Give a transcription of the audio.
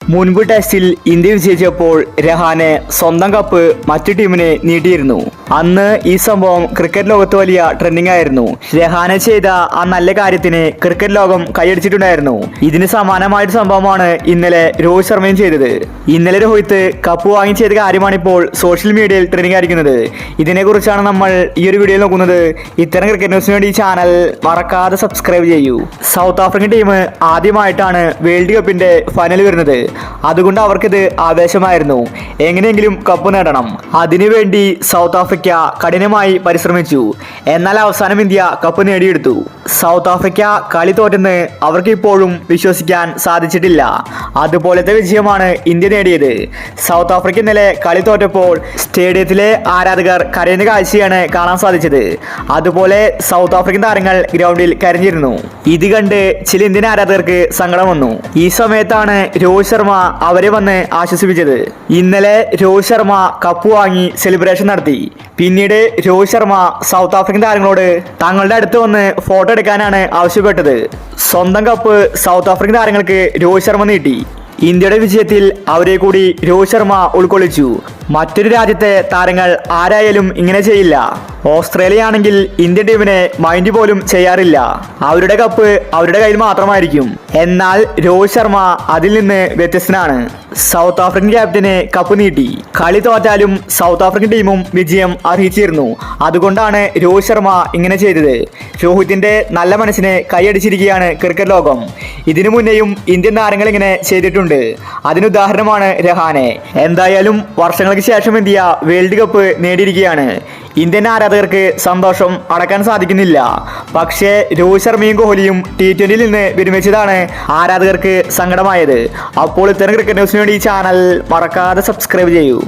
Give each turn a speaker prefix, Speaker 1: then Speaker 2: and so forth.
Speaker 1: മുൻപ് ടെസ്റ്റിൽ ഇന്ത്യ വിജയിച്ചപ്പോൾ രഹാനെ സ്വന്തം കപ്പ് മറ്റു ടീമിന് നീട്ടിയിരുന്നു. അന്ന് ഈ സംഭവം ക്രിക്കറ്റ് ലോകത്ത് വലിയ ട്രെൻഡിംഗ് ആയിരുന്നു. രഹാനെ ചെയ്ത ആ നല്ല കാര്യത്തിന് ക്രിക്കറ്റ് ലോകം കൈയടിച്ചിട്ടുണ്ടായിരുന്നു. ഇതിന് സമാനമായൊരു സംഭവമാണ് ഇന്നലെ രോഹിത് ശർമ്മയും ചെയ്തത്. ഇന്നലെ രോഹിത് കപ്പ് വാങ്ങി ചെയ്ത കാര്യമാണിപ്പോൾ സോഷ്യൽ മീഡിയയിൽ ട്രെൻഡിംഗ് ആയിരിക്കുന്നത്. ഇതിനെക്കുറിച്ചാണ് നമ്മൾ ഈ ഒരു വീഡിയോയിൽ നോക്കുന്നത്. ഇത്തരം ക്രിക്കറ്റ് ന്യൂസിന് വേണ്ടി ഈ ചാനൽ മറക്കാതെ സബ്സ്ക്രൈബ് ചെയ്യൂ. സൗത്ത് ആഫ്രിക്കൻ ടീം ആദ്യമായിട്ടാണ് വേൾഡ് കപ്പിന്റെ ഫൈനൽ വരുന്നത്. അതുകൊണ്ട് അവർക്കിത് ആവേശമായിരുന്നു. എങ്ങനെയെങ്കിലും കപ്പ് നേടണം. അതിനുവേണ്ടി സൗത്ത് ആഫ്രിക്ക കഠിനമായി പരിശ്രമിച്ചു. എന്നാൽ അവസാനം ഇന്ത്യ കപ്പ് നേടിയെടുത്തു. സൗത്ത് ആഫ്രിക്ക കളി തോറ്റെന്ന് അവർക്ക് ഇപ്പോഴും വിശ്വസിക്കാൻ സാധിച്ചിട്ടില്ല. അതുപോലത്തെ വിജയമാണ് ഇന്ത്യ നേടിയത്. സൗത്ത് ആഫ്രിക്ക ഇന്നലെ കളി തോറ്റപ്പോൾ സ്റ്റേഡിയത്തിലെ ആരാധകർ കരയുന്ന കാഴ്ചയാണ് കാണാൻ സാധിച്ചത്. അതുപോലെ സൗത്ത് ആഫ്രിക്കൻ താരങ്ങൾ ഗ്രൗണ്ടിൽ കരഞ്ഞിരുന്നു. ഇത് കണ്ട് ചില ഇന്ത്യൻ ആരാധകർക്ക് സങ്കടം വന്നു. ഈ സമയത്താണ് രോഹിത് ശർമ്മ അവരെ വന്ന് ആശ്വസിപ്പിച്ചത്. ഇന്നലെ രോഹിത് ശർമ്മ കപ്പ് വാങ്ങി സെലിബ്രേഷൻ നടത്തി. പിന്നീട് രോഹിത് ശർമ്മ സൗത്ത് ആഫ്രിക്കൻ താരങ്ങളോട് തങ്ങളുടെ അടുത്ത് വന്ന് ഫോട്ടോ എടുക്കാനാണ് ആവശ്യപ്പെട്ടത്. സ്വന്തം കപ്പ് സൗത്ത് ആഫ്രിക്കൻ താരങ്ങൾക്ക് രോഹിത് ശർമ്മ നീട്ടി. ഇന്ത്യയുടെ വിജയത്തിൽ അവരെ കൂടി രോഹിത് ശർമ്മ ഉൾക്കൊള്ളിച്ചു. മറ്റൊരു രാജ്യത്തെ താരങ്ങൾ ആരായാലും ഇങ്ങനെ ചെയ്യില്ല. ഓസ്ട്രേലിയ ആണെങ്കിൽ ഇന്ത്യൻ ടീമിനെ മൈൻഡ് പോലും ചെയ്യാറില്ല. അവരുടെ കപ്പ് അവരുടെ കയ്യിൽ മാത്രമായിരിക്കും. എന്നാൽ രോഹിത് ശർമ്മ അതിൽ നിന്ന് വ്യത്യസ്തനാണ്. സൗത്ത് ആഫ്രിക്കൻ ക്യാപ്റ്റന് കപ്പ് നീട്ടി. കളി തോറ്റാലും സൗത്ത് ആഫ്രിക്കൻ ടീമും വിജയം അർഹിച്ചിരുന്നു. അതുകൊണ്ടാണ് രോഹിത് ശർമ്മ ഇങ്ങനെ ചെയ്തത്. രോഹിത്തിന്റെ നല്ല മനസ്സിനെ കൈയടിച്ചിരിക്കുകയാണ് ക്രിക്കറ്റ് ലോകം. ഇതിനു മുന്നേയും ഇന്ത്യൻ താരങ്ങൾ ഇങ്ങനെ ചെയ്തിട്ടുണ്ട്. അതിനുദാഹരണമാണ് രഹാനെ. എന്തായാലും വർഷങ്ങൾക്ക് ശേഷം ഇന്ത്യ വേൾഡ് കപ്പ് നേടിയിരിക്കുകയാണ്. ഇന്ത്യൻ ആരാധകർക്ക് സന്തോഷം അടക്കാൻ സാധിക്കുന്നില്ല. പക്ഷേ രോഹിത് ശർമ്മയും കോഹ്ലിയും T20യിൽ നിന്ന് വിരമിച്ചതാണ് ആരാധകർക്ക് സങ്കടമായത്. അപ്പോൾ ഇത്തരം ക്രിക്കറ്റ് ന്യൂസിന് വേണ്ടി ഈ ചാനൽ മറക്കാതെ സബ്സ്ക്രൈബ് ചെയ്യൂ.